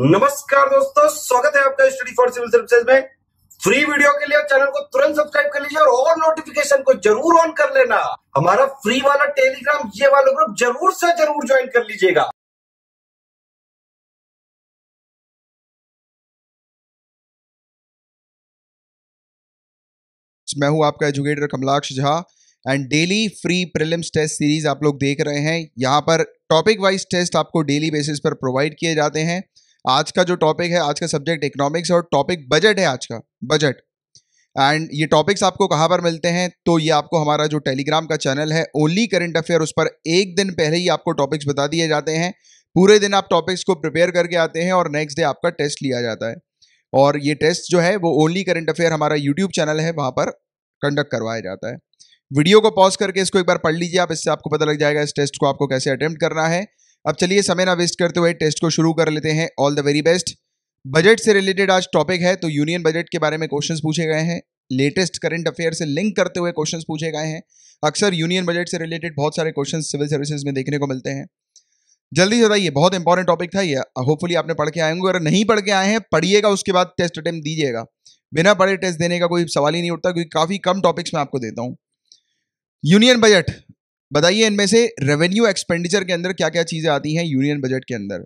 नमस्कार दोस्तों, स्वागत है आपका स्टडी फॉर सिविल सर्विसेज में। फ्री वीडियो के लिए चैनल को तुरंत सब्सक्राइब कर लीजिए और नोटिफिकेशन को जरूर ऑन कर लेना। हमारा फ्री वाला टेलीग्राम ये वाला ग्रुप जरूर से जरूर ज्वाइन कर लीजिएगा। मैं हूं आपका educator Kamalaksh Jha and daily free prelims test series आप लोग देख रहे हैं। यहां पर टॉपिक वाइज टेस्ट आपको डेली बेसिस पर प्रोवाइड किए जाते हैं। आज का जो टॉपिक है, आज का सब्जेक्ट इकोनॉमिक्स और टॉपिक बजट है। आज का बजट एंड ये टॉपिक्स आपको कहां पर मिलते हैं, तो ये आपको हमारा जो टेलीग्राम का चैनल है ओनली करंट अफेयर, उस पर एक दिन पहले ही आपको टॉपिक्स बता दिए जाते हैं। पूरे दिन आप टॉपिक्स को प्रिपेयर करके आते हैं और नेक्स्ट डे आपका टेस्ट लिया जाता है। और ये टेस्ट जो है वो ओनली करंट अफेयर हमारा यूट्यूब चैनल है, वहां पर कंडक्ट करवाया जाता है। वीडियो को पॉज करके इसको एक बार पढ़ लीजिए आप, इससे आपको पता लग जाएगा इस टेस्ट को आपको कैसे अटेम्प्ट करना है। अब चलिए समय ना वेस्ट करते हुए टेस्ट को शुरू कर लेते हैं। All the very best. Budget से रिलेटेड आज टॉपिक है, तो यूनियन बजट के बारे में क्वेश्चंस पूछे गए हैं। लेटेस्ट करंट अफेयर से लिंक करते हुए क्वेश्चंस पूछे गए हैं। अक्सर यूनियन बजट से रिलेटेड बहुत सारे क्वेश्चंस सिविल सर्विसेज में देखने को मिलते हैं। जल्दी से बताइए, बहुत इंपॉर्टेंट टॉपिक था ये, होपफुली आपने पढ़ के आए होंगे। अगर नहीं पढ़ के आए हैं, पढ़िएगा, उसके बाद टेस्ट अटेम्प्ट दीजिएगा। बिना पढ़े टेस्ट देने का कोई सवाल ही नहीं उठता, क्योंकि काफी कम टॉपिक्स में आपको देता हूं। यूनियन बजट, बताइए इनमें से रेवेन्यू एक्सपेंडिचर के अंदर क्या क्या चीजें आती हैं यूनियन बजट के अंदर।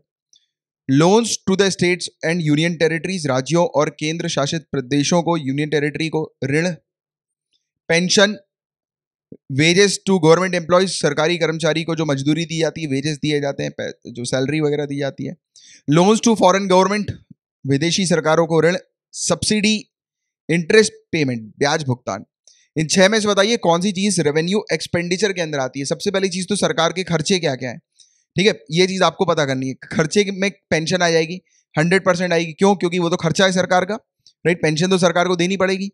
Loans to the states and union territories, राज्यों और केंद्र शासित प्रदेशों को, यूनियन टेरिटरी को ऋण। Pension, wages to government employees, सरकारी कर्मचारी को जो मजदूरी दी जाती है, वेजेस दिए जाते हैं, जो सैलरी वगैरह दी जाती है। लोन्स टू फॉरेन गवर्नमेंट, विदेशी सरकारों को ऋण। सब्सिडी, इंटरेस्ट पेमेंट, ब्याज भुगतान। इन छह में से बताइए कौन सी चीज रेवेन्यू एक्सपेंडिचर के अंदर आती है। सबसे पहली चीज तो सरकार के खर्चे क्या क्या है, ठीक है, ये चीज आपको पता करनी है। खर्चे में पेंशन आ जाएगी, 100% आएगी। क्यों? क्योंकि वो तो खर्चा है सरकार का, राइट। पेंशन तो सरकार को देनी पड़ेगी।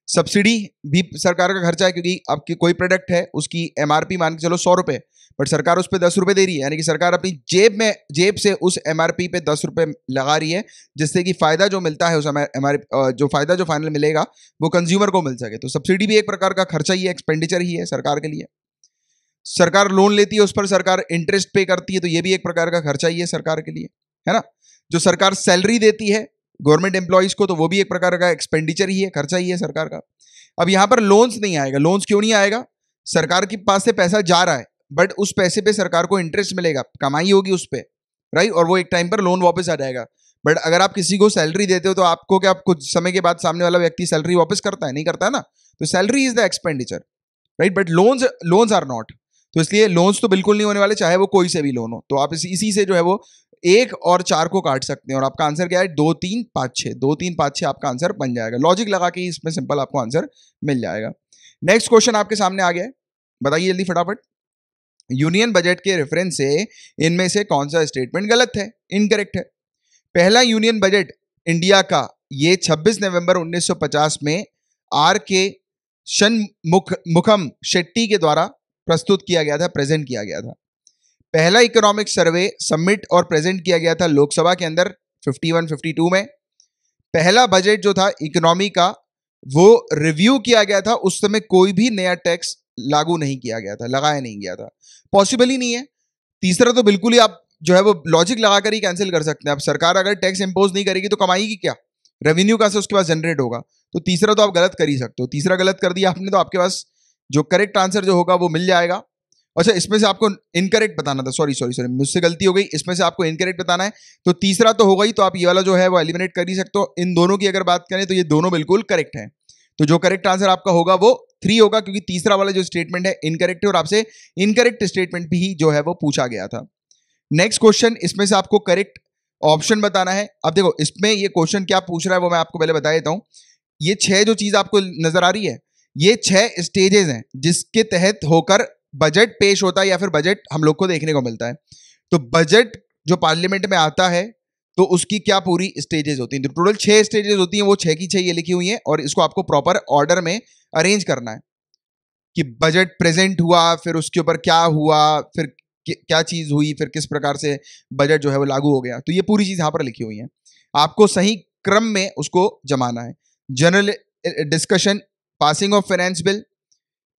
सब्सिडी भी सरकार का खर्चा है, क्योंकि आपकी कोई प्रोडक्ट है, उसकी एमआरपी मान के चलो 100 रुपए, बट सरकार उस पर 10 रुपए दे रही है, यानी कि सरकार अपनी जेब से उस एमआरपी पे 10 रुपए लगा रही है, जिससे कि फायदा जो मिलता है उस एमआरपी, जो फायदा जो फाइनल मिलेगा वो कंज्यूमर को मिल सके। तो सब्सिडी भी एक प्रकार का खर्चा ही है, एक्सपेंडिचर ही है सरकार के लिए। सरकार लोन लेती है, उस पर सरकार इंटरेस्ट पे करती है, तो ये भी एक प्रकार का खर्चा ही है सरकार के लिए, है ना। जो सरकार सैलरी देती है गवर्नमेंट एम्प्लॉयज को, तो वो भी एक प्रकार का एक्सपेंडिचर ही है, खर्चा ही है सरकार का। अब यहां पर लोन्स नहीं आएगा। लोन्स क्यों नहीं आएगा? सरकार के पास से पैसा जा रहा है, बट उस पैसे पे सरकार को इंटरेस्ट मिलेगा, कमाई होगी उस पर, राइट, और वो एक टाइम पर लोन वापस आ जाएगा। बट अगर आप किसी को सैलरी देते हो, तो आपको क्या कुछ समय के बाद सामने वाला व्यक्ति सैलरी वापस करता है? नहीं करता है ना। तो salary is the expenditure, right, but loans are not. तो इसलिए लोन्स तो बिल्कुल नहीं होने वाले, चाहे वो कोई से भी लोन हो। तो आप इसी से जो है वो 1 और 4 को काट सकते हैं, और आपका आंसर क्या है? 2 3 5 6। 2 3 5 6 आपका आंसर बन जाएगा। लॉजिक लगा के इसमें सिंपल आपको आंसर मिल जाएगा। नेक्स्ट क्वेश्चन आपके सामने आ गया है, बताइए जल्दी फटाफट। यूनियन बजट के रेफरेंस से इनमें से कौन सा स्टेटमेंट गलत है, इनकरेक्ट है? पहला यूनियन बजट इंडिया का ये 26 नवंबर 1950 में R.K. षणमुखम शेट्टी के द्वारा प्रस्तुत किया गया था, प्रेजेंट किया गया था। पहला इकोनॉमिक सर्वे सबमिट और प्रेजेंट किया गया था लोकसभा के अंदर 51-52 में। पहला बजट जो था इकोनॉमी का, वो रिव्यू किया गया था, उस समय कोई भी नया टैक्स लागू नहीं किया गया था, लगाया नहीं गया था, पॉसिबल ही नहीं है। तीसरा तो बिल्कुल ही आप जो है वो लॉजिक लगाकर ही कैंसिल कर सकते हैं। अब सरकार अगर टैक्स इंपोज नहीं करेगी तो कमाएगी क्या? रेवेन्यू का से उसके पास जनरेट होगा। तो तीसरा तो आप गलत कर ही सकते हो। तीसरा गलत कर दिया आपने, तो आपके पास जो करेक्ट आंसर जो होगा वो मिल जाएगा। अच्छा, इसमें से आपको इनकरेक्ट बताना था, सॉरी मुझसे गलती हो गई, इसमें से आपको इनकरेक्ट बताना है। तो तीसरा तो होगा ही, तो आप ये वाला जो है वो एलिमिनेट कर ही सकते हो। इन दोनों की अगर बात करें तो ये दोनों बिल्कुल करेक्ट हैं। तो जो करेक्ट आंसर आपका होगा वो 3 होगा, क्योंकि तीसरा वाला जो स्टेटमेंट है इनकरेक्ट है, और आपसे इनकरेक्ट स्टेटमेंट भी जो है वो पूछा गया था। नेक्स्ट क्वेश्चन, इसमें से आपको करेक्ट ऑप्शन बताना है। अब देखो इसमें ये क्वेश्चन क्या पूछ रहा है वो मैं आपको पहले बता देता हूं। ये 6 जो चीज आपको नजर आ रही है, ये 6 स्टेजेस हैं जिसके तहत होकर बजट पेश होता है, या फिर बजट हम लोग को देखने को मिलता है। तो बजट जो पार्लियामेंट में आता है, तो उसकी क्या पूरी स्टेजेस होती हैं? तो टोटल 6 स्टेजेस होती हैं, वो 6 की 6 ये लिखी हुई हैं, और इसको आपको प्रॉपर ऑर्डर में अरेंज करना है कि बजट प्रेजेंट हुआ, फिर उसके ऊपर क्या हुआ, फिर क्या चीज हुई, फिर किस प्रकार से बजट जो है वो लागू हो गया। तो ये पूरी चीज यहां पर लिखी हुई है, आपको सही क्रम में उसको जमाना है। General discussion, passing of finance bill,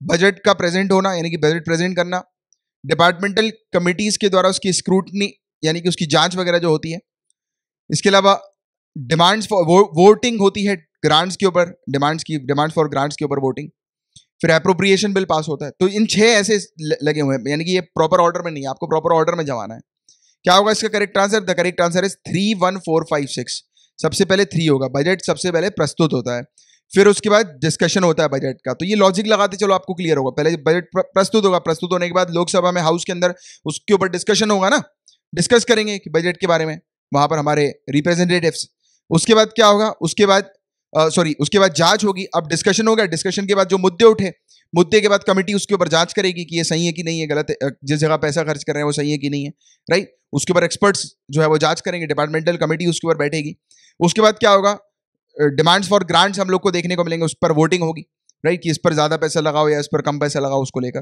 budget का प्रेजेंट होना यानी कि बजट प्रेजेंट करना, डिपार्टमेंटल कमिटीज के द्वारा उसकी स्क्रूटनी यानी कि उसकी जांच वगैरह जो होती है, इसके अलावा डिमांड्स फॉर वोटिंग होती है ग्रांट्स के ऊपर, डिमांड्स फॉर ग्रांट्स के ऊपर वोटिंग। फिर एप्रोप्रिएशन बिल पास होता है। तो इन 6 ऐसे लगे हुए हैं, यानी कि ये प्रॉपर ऑर्डर में नहीं है, आपको प्रॉपर ऑर्डर में जमाना है। क्या होगा इसका correct answer? The correct answer is 3, 1, 4, 5, 6। सबसे पहले 3 होगा। बजट सबसे पहले प्रस्तुत होता है, फिर उसके बाद डिस्कशन होता है बजट का। तो ये लॉजिक लगाते चलो आपको क्लियर होगा। पहले बजट प्रस्तुत होगा, प्रस्तुत होने के बाद लोकसभा में, हाउस के अंदर उसके ऊपर डिस्कशन होगा ना, डिस्कस करेंगे कि बजट के बारे में वहां पर हमारे रिप्रेजेंटेटिव्स। उसके बाद क्या होगा? उसके बाद उसके बाद जांच होगी। अब डिस्कशन होगा, डिस्कशन के बाद जो मुद्दे उठे, मुद्दे के बाद कमेटी उसके ऊपर जांच करेगी कि ये सही है कि नहीं है, गलत है, जिस जगह पैसा खर्च कर रहे हैं वो सही है कि नहीं है, राइट। उसके ऊपर एक्सपर्ट्स जो है वो जांच करेंगे, डिपार्टमेंटल कमेटी उसके ऊपर बैठेगी। उसके बाद क्या होगा? डिमांड्स फॉर ग्रांट्स हम लोग को देखने को मिलेंगे, उस पर वोटिंग होगी, राइट, कि इस पर ज्यादा पैसा लगाओ या इस पर कम पैसा लगाओ, उसको लेकर,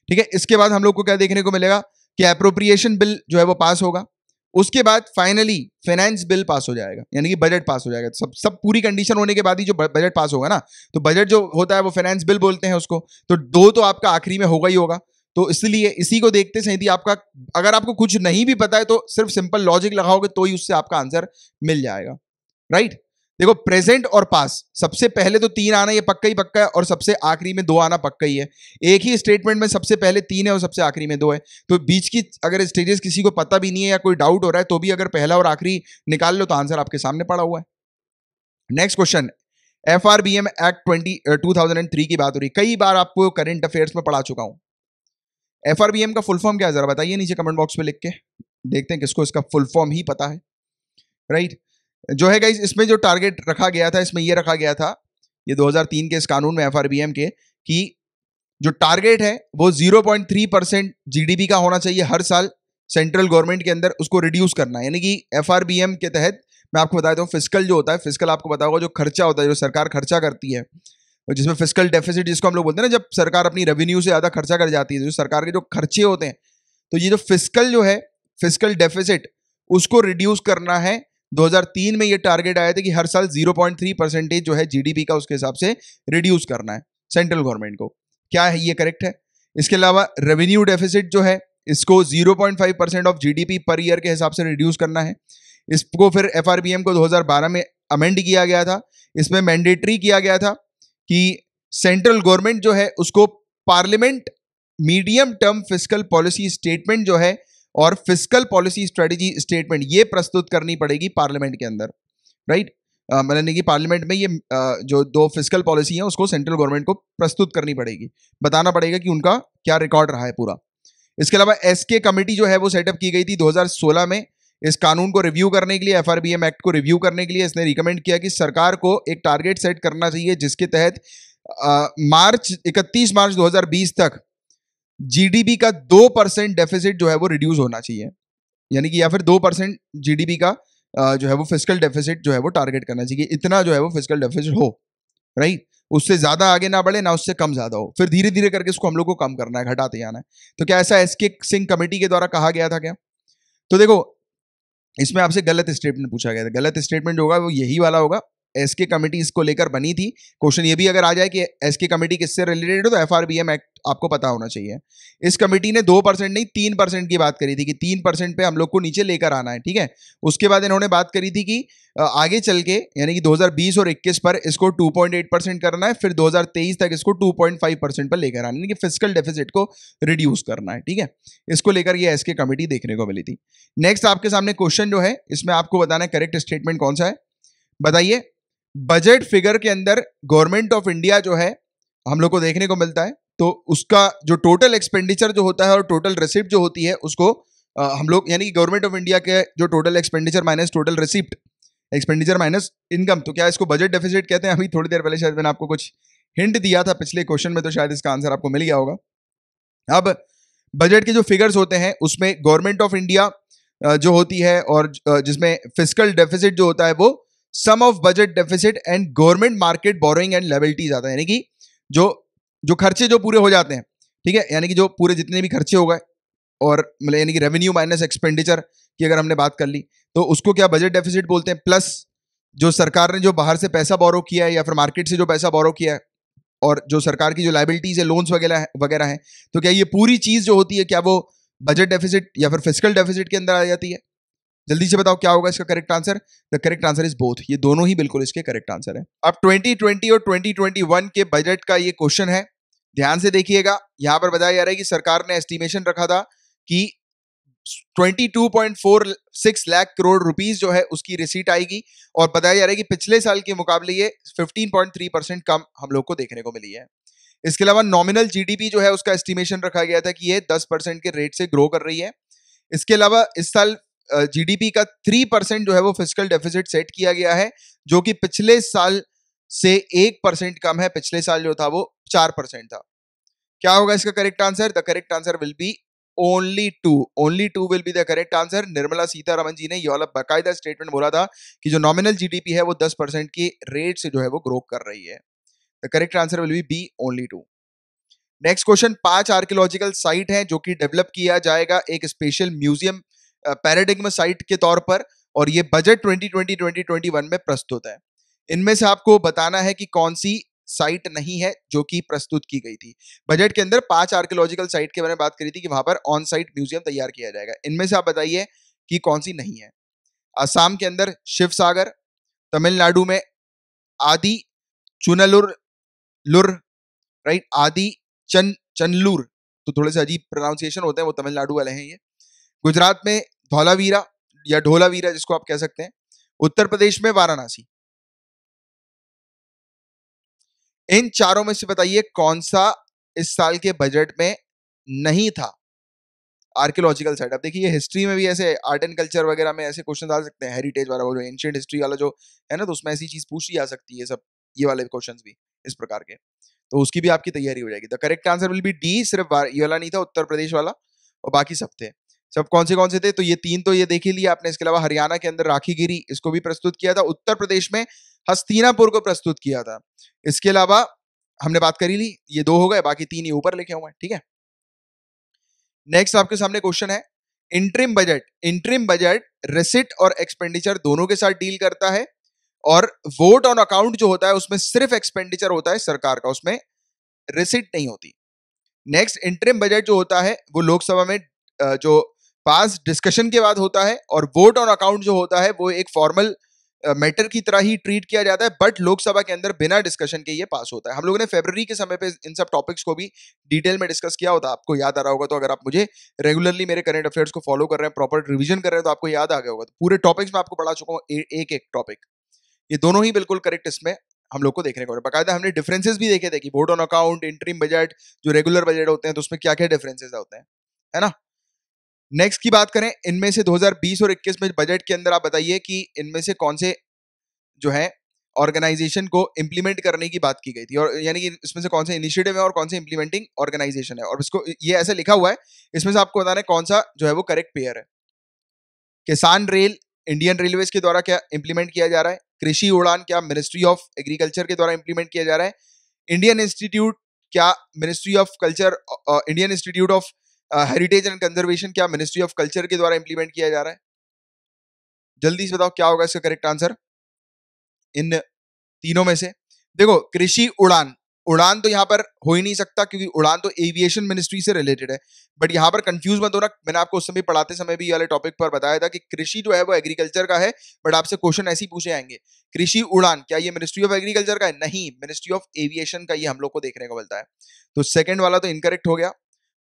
ठीक है। इसके बाद हम लोग को क्या देखने को मिलेगा कि एप्रोप्रिएशन बिल जो है वो पास होगा। उसके बाद फाइनली फाइनेंस बिल पास हो जाएगा, यानी कि बजट पास हो जाएगा। सब पूरी कंडीशन होने के बाद ही जो बजट पास होगा ना, तो बजट जो होता है वो फाइनेंस बिल बोलते हैं उसको। तो 2 तो आपका आखिरी में होगा ही होगा। तो इसलिए इसी को देखते सही आपका, अगर आपको कुछ नहीं भी पता है तो सिर्फ सिंपल लॉजिक लगाओगे तो ही उससे आपका आंसर मिल जाएगा, राइट। देखो, प्रेजेंट और पास, सबसे पहले तो 3 आना ये पक्का ही पक्का है, और सबसे आखिरी में 2 आना पक्का ही है। एक ही स्टेटमेंट में सबसे पहले 3 है और सबसे आखिरी में 2 है। तो बीच की अगर स्टेजेस किसी को पता भी नहीं है या कोई डाउट हो रहा है तो भी अगर पहला और आखिरी निकाल लो तो आंसर आपके सामने पड़ा हुआ है। नेक्स्ट क्वेश्चन, FRBM एक्ट 2003 की बात हो रही, कई बार आपको करंट अफेयर्स में पढ़ा चुका हूं। FRBM का फुल फॉर्म क्या है जरा बताइए नीचे कमेंट बॉक्स में लिख के, देखते हैं किसको इसका फुल फॉर्म ही पता है, राइट। जो है गाइस, इसमें जो टारगेट रखा गया था, इसमें ये रखा गया था, ये 2003 के इस कानून में FRBM के, कि जो टारगेट है वो 0.3% GDP का होना चाहिए हर साल सेंट्रल गवर्नमेंट के अंदर, उसको रिड्यूस करना है। यानी कि FRBM के तहत मैं आपको बता देता हूँ, फिस्कल जो होता है, फिस्कल आपको पता होगा जो खर्चा होता है, जो सरकार खर्चा करती है, जिसमें फिस्कल डेफिसिट जिसको हम लोग बोलते हैं ना, जब सरकार अपनी रेवेन्यू से ज्यादा खर्चा कर जाती है, जो सरकार के जो खर्चे होते हैं, तो ये जो फिस्कल जो है, फिस्कल डेफिसिट, उसको रिड्यूस करना है। 2003 में ये टारगेट आया था कि हर साल 0.3% जो है GDP का, उसके हिसाब से रिड्यूस करना है सेंट्रल गवर्नमेंट को। क्या है ये करेक्ट है? इसके अलावा रेवेन्यू डेफिसिट जो है, इसको 0.5% ऑफ GDP पर ईयर के हिसाब से रिड्यूस करना है। इसको फिर FRBM को 2012 में अमेंड किया गया था। इसमें मैंडेटरी किया गया था कि सेंट्रल गवर्नमेंट जो है उसको parliament medium term fiscal policy statement जो है और फिस्कल पॉलिसी स्ट्रेटेजी स्टेटमेंट ये प्रस्तुत करनी पड़ेगी पार्लियामेंट के अंदर, राइट। मतलब कि पार्लियामेंट में ये जो 2 फिस्कल पॉलिसी है उसको सेंट्रल गवर्नमेंट को प्रस्तुत करनी पड़ेगी, बताना पड़ेगा कि उनका क्या रिकॉर्ड रहा है पूरा। इसके अलावा SK कमेटी जो है वो सेटअप की गई थी 2016 में, इस कानून को रिव्यू करने के लिए, FRBM एक्ट को रिव्यू करने के लिए। इसने रिकमेंड किया कि सरकार को एक टारगेट सेट करना चाहिए जिसके तहत 31 मार्च 2020 तक GDP का 2% डेफिसिट जो है वो रिड्यूस होना चाहिए, यानी कि या फिर 2% GDP का जो है वो फिस्कल डेफिसिट जो है वो टारगेट करना चाहिए, इतना जो है वो फिस्कल डेफिसिट हो, राइट। उससे ज्यादा आगे ना बढ़े ना उससे कम ज्यादा हो, फिर धीरे धीरे करके इसको हम लोग को कम करना है, घटाते जाना है। तो क्या ऐसा SK सिंह कमेटी के द्वारा कहा गया था क्या? तो देखो, इसमें आपसे गलत स्टेटमेंट पूछा गया था। गलत स्टेटमेंट जो होगा वो यही वाला होगा, SK कमेटी इसको लेकर बनी थी। क्वेश्चन ये भी अगर आ जाए कि SK कमेटी किससे रिलेटेड हो तो FRBM एक्ट आपको पता होना चाहिए। इस कमेटी ने 2% नहीं 3% की बात करी थी कि 3% पे हम लोग को नीचे लेकर आना है, ठीक है। उसके बाद इन्होंने बात करी थी कि आगे चल के यानी कि 2020 और 21 पर इसको 2.8% करना है, फिर 2023 तक इसको 2.5% पर लेकर आना है, यानी कि फिस्कल डेफिसिट को रिड्यूस करना है, ठीक है। इसको लेकर ये SK कमेटी देखने को मिली थी। नेक्स्ट आपके सामने क्वेश्चन जो है, इसमें आपको बताना है करेक्ट स्टेटमेंट कौन सा है, बताइए। बजट फिगर के अंदर गवर्नमेंट ऑफ इंडिया जो है हम लोग को देखने को मिलता है, तो उसका जो टोटल एक्सपेंडिचर जो होता है और टोटल रिसिप्ट जो होती है उसको हम लोग, यानी कि गवर्नमेंट ऑफ इंडिया के जो total expenditure minus total receipt, expenditure minus income, तो क्या इसको बजट डेफिसिट कहते हैं? अभी थोड़ी देर पहले शायद मैंने आपको कुछ हिंट दिया था पिछले क्वेश्चन में, तो शायद इसका आंसर आपको मिल गया होगा। अब बजट के जो फिगर्स होते हैं उसमें गवर्नमेंट ऑफ इंडिया जो होती है और जिसमें फिस्कल डेफिसिट जो होता है वो sum of budget deficit and government market borrowing and liabilities आता है, यानी कि जो खर्चे जो पूरे हो जाते हैं, ठीक है, यानी कि जो पूरे जितने भी खर्चे हो गए और मतलब यानी कि रेवेन्यू माइनस एक्सपेंडिचर की अगर हमने बात कर ली तो उसको क्या बजट डेफिसिट बोलते हैं। प्लस जो सरकार ने जो बाहर से पैसा बोरो किया है या फिर मार्केट से जो पैसा बोरो किया है और जो सरकार की जो लायबिलिटीज है, लोन्स वगैरह है, तो क्या ये पूरी चीज जो होती है क्या वो बजट डेफिसिट या फिर फिस्कल डेफिसिट के अंदर आ जाती है? जल्दी से बताओ क्या होगा इसका correct answer. The correct answer is both, ये दोनों ही बिल्कुल इसके करेक्ट आंसर है। अब 2020 और 2021 के बजट का ये क्वेश्चन है, ध्यान से देखिएगा। यहां पर बताया जा रहा है कि सरकार ने एस्टिमेशन रखा था कि 22.46 लाख करोड़ रुपीस जो है उसकी रिसीट आएगी, और बताया जा रहा है कि पिछले साल के मुकाबले ये 15.3% कम हम लोग को देखने को मिली है। इसके अलावा नॉमिनल जीडीपी जो है उसका एस्टिमेशन रखा गया था कि ये 10% के रेट से ग्रो कर रही है। इसके अलावा इस साल जीडीपी का 3% जो है वो फिस्कल डेफिसिट सेट किया गया है, जो कि पिछले साल से 1% कम है। पिछले साल जो था वो 4% था। क्या होगा इसका correct answer? The correct answer will be only two will be the correct answer. Nirmala Sitharaman ji ने ये वाला बाकायदा स्टेटमेंट बोला था कि जो नॉमिनल जीडीपी है वो 10% की रेट से जो है वो ग्रो कर रही है। The correct answer will be only two. Next question, 5 archaeological site है जो कि डेवलप किया जाएगा एक स्पेशल म्यूजियम पैराडिग्मा साइट के तौर पर, और ये बजट 2020-2021 में प्रस्तुत है। इनमें से आपको बताना है कि कौन सी साइट नहीं है जो कि प्रस्तुत की गई थी। बजट के अंदर 5 आर्कियोलॉजिकल साइट के बारे में बात करी थी कि वहां पर ऑन साइट म्यूजियम तैयार किया जाएगा। इनमें से आप बताइए कि कौन सी नहीं है। असम के अंदर शिव सागर, तमिलनाडु में आदि चुनलुर लुर, राइट, आदि चनलूर, तो थोड़े से अजीब प्रोनाउंसिएशन होते हैं, वो तमिलनाडु वाले हैं ये। गुजरात में धौलावीरा या ढोलावीरा जिसको आप कह सकते हैं। उत्तर प्रदेश में वाराणसी। इन चारों में से बताइए कौन सा इस साल के बजट में नहीं था आर्कियोलॉजिकल साइट। अब देखिए हिस्ट्री में भी ऐसे आर्ट एंड कल्चर वगैरह में ऐसे क्वेश्चन आ सकते हैं, हेरिटेज वाला, वो जो एंशिएंट हिस्ट्री वाला जो है ना, तो उसमें ऐसी चीज पूछी जा सकती है सब, ये वाले क्वेश्चंस भी इस प्रकार के, तो उसकी भी आपकी तैयारी हो जाएगी। The correct answer will B D. सिर्फ ये वाला नहीं था, उत्तर प्रदेश वाला, और बाकी सब थे। सब कौन से थे? तो ये 3 तो ये देख ही लिया आपने। इसके अलावा हरियाणा के अंदर राखीगिरी, इसको भी प्रस्तुत किया था। उत्तर प्रदेश में हस्तिनापुर को प्रस्तुत किया था। इसके अलावा हमने बात करी ली, ये 2 हो गए, बाकी 3 ये ऊपर लिखे हुए हैं, ठीक है। नेक्स्ट आपके सामने क्वेश्चन है, इंटरिम बजट। इंटरिम बजट रेसिट और एक्सपेंडिचर दोनों के साथ डील करता है, और वोट ऑन अकाउंट जो होता है उसमें सिर्फ एक्सपेंडिचर होता है सरकार का, उसमें रेसिट नहीं होती। नेक्स्ट, इंटरिम बजट जो होता है वो लोकसभा में जो पास डिस्कशन के बाद होता है, और वोट ऑन अकाउंट जो होता है वो एक फॉर्मल मैटर की तरह ही ट्रीट किया जाता है, बट लोकसभा के अंदर बिना डिस्कशन के ये पास होता है। हम लोगों ने फरवरी के समय पे इन सब टॉपिक्स को भी डिटेल में डिस्कस किया होता, आपको याद आ रहा होगा। तो अगर आप मुझे रेगुलरली मेरे करंट अफेयर्स को फॉलो कर रहे हैं, प्रॉपर रिवीजन कर रहे हैं, तो आपको याद आ गया होगा। तो पूरे टॉपिक्स में आपको पढ़ा चुका हूँ, एक एक टॉपिक। ये दोनों ही बिल्कुल करेक्ट इसमें हम लोग को देखने को मिला। बाकायदा हमने डिफरेंसेस भी देखे थे कि vote on account, interim budget, जो रेगुलर बजट होते हैं, तो उसमें क्या क्या डिफरेंसेस होते हैं, है ना। नेक्स्ट की बात करें, इनमें से 2020 और 21 में बजट के अंदर आप बताइए कि इनमें से कौन से जो है ऑर्गेनाइजेशन को इंप्लीमेंट करने की बात की गई थी, और यानी कि इसमें से कौन से इनिशिएटिव है और कौन से इंप्लीमेंटिंग ऑर्गेनाइजेशन है, और इसको ये ऐसे लिखा हुआ है, इसमें से आपको बताना है कौन सा जो है वो करेक्ट पेयर है। किसान रेल इंडियन रेलवेज के द्वारा क्या इंप्लीमेंट किया जा रहा है? कृषि उड़ान क्या मिनिस्ट्री ऑफ एग्रीकल्चर के द्वारा इंप्लीमेंट किया जा रहा है? इंडियन इंस्टीट्यूट क्या ministry of culture, Indian institute of heritage and conservation क्या मिनिस्ट्री ऑफ कल्चर के द्वारा इंप्लीमेंट किया जा रहा है? जल्दी से बताओ क्या होगा इसका करेक्ट आंसर इन तीनों में से। देखो, कृषि उड़ान, उड़ान तो यहां पर हो ही नहीं सकता क्योंकि उड़ान तो एविएशन मिनिस्ट्री से रिलेटेड है। बट यहां पर कंफ्यूज मत होना, मैंने आपको उस समय पढ़ाते समय भी वाले टॉपिक पर बताया था कि कृषि जो है वो एग्रीकल्चर का है, बट आपसे क्वेश्चन ऐसे ही पूछे जाएंगे, कृषि उड़ान क्या ये मिनिस्ट्री ऑफ एग्रीकल्चर का है? नहीं, मिनिस्ट्री ऑफ एविएशन का ये हम लोग को देखने को मिलता है। तो सेकंड वाला तो इनकरेक्ट हो गया,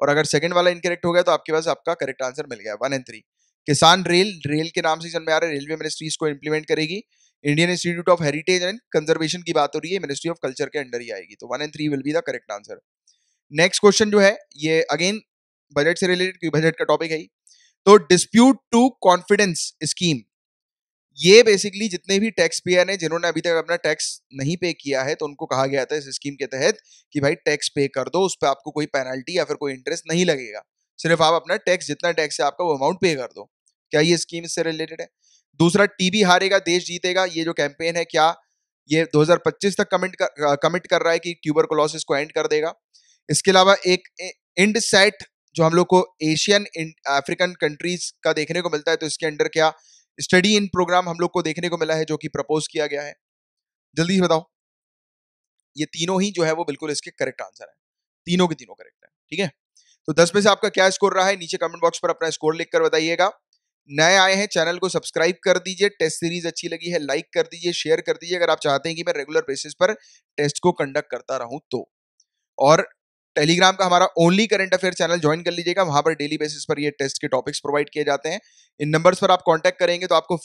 और अगर सेकंड वाला इनकरेक्ट हो गया तो आपके पास आपका करेक्ट आंसर मिल गया 1 और 3। किसान रेल, रेल के नाम से समझ में आ रहा है, रेलवे मिनिस्ट्री इसको इंप्लीमेंट करेगी। Indian institute of heritage and conservation की बात हो रही है, मिनिस्ट्री ऑफ कल्चर के अंडर ही आएगी। तो 1 और 3 will be the correct answer. Next question जो है ये अगेन बजट से रिलेटेड, क्योंकि बजट का टॉपिक है ही। तो डिस्प्यूट टू कॉन्फिडेंस स्कीम, ये बेसिकली जितने भी टैक्स पेयर हैं जिन्होंने अभी तक अपना टैक्स नहीं पे किया है, तो उनको कहा गया था इस स्कीम के तहत कि भाई टैक्स पे कर दो, उस पर आपको कोई पेनल्टी या फिर कोई इंटरेस्ट नहीं लगेगा, सिर्फ आप अपना टैक्स, जितना टैक्स है आपका वो अमाउंट पे कर दो। क्या ये स्कीम इससे रिलेटेड है? दूसरा, टीबी हारेगा देश जीतेगा, ये जो कैंपेन है क्या ये 2025 तक कमिट कर रहा है कि ट्यूबरकुलोसिस को एंड कर देगा? इसके अलावा एक इंड सेट जो हम लोग को एशियन अफ्रीकन कंट्रीज का देखने को मिलता है, तो इसके अंडर क्या स्टडी इन प्रोग्राम हम लोग को देखने को मिला है जो कि प्रपोज किया गया है? जल्दी से बताओ। ये तीनों ही जो है वो बिल्कुल इसके करेक्ट आंसर है, तीनों के तीनों करेक्ट है, ठीक है। तो 10 में से आपका क्या स्कोर रहा है, नीचे कमेंट बॉक्स पर अपना स्कोर लिखकर बताइएगा। नए आए हैं चैनल को सब्सक्राइब कर दीजिए, टेस्ट सीरीज अच्छी लगी है लाइक कर दीजिए, शेयर कर दीजिए अगर आप चाहते हैं कि मैं रेगुलर बेसिस पर टेस्ट को कंडक्ट करता रहूं तो। और टेलीग्राम का हमारा only current affair channel join कर लीजिएगा, वहां पर डेली बेसिस पर ये टेस्ट के टॉपिक्स प्रोवाइड किए जाते हैं। इन नंबर्स पर आप कांटेक्ट करेंगे तो आपको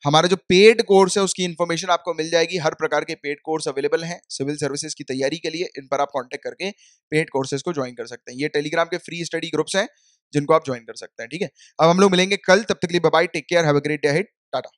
हमारा जो पेड कोर्स है उसकी इन्फॉर्मेशन आपको मिल जाएगी। हर प्रकार के पेड कोर्स अवेलेबल हैं सिविल सर्विसेज की तैयारी के लिए, इन पर आप कांटेक्ट करके पेड कोर्सेज को ज्वाइन कर सकते हैं। ये टेलीग्राम के फ्री स्टडी ग्रुप्स हैं जिनको आप ज्वाइन कर सकते हैं, ठीक है। अब हम लोग मिलेंगे कल, तब तक के लिए bye bye, take care, have a great day ahead, Tata.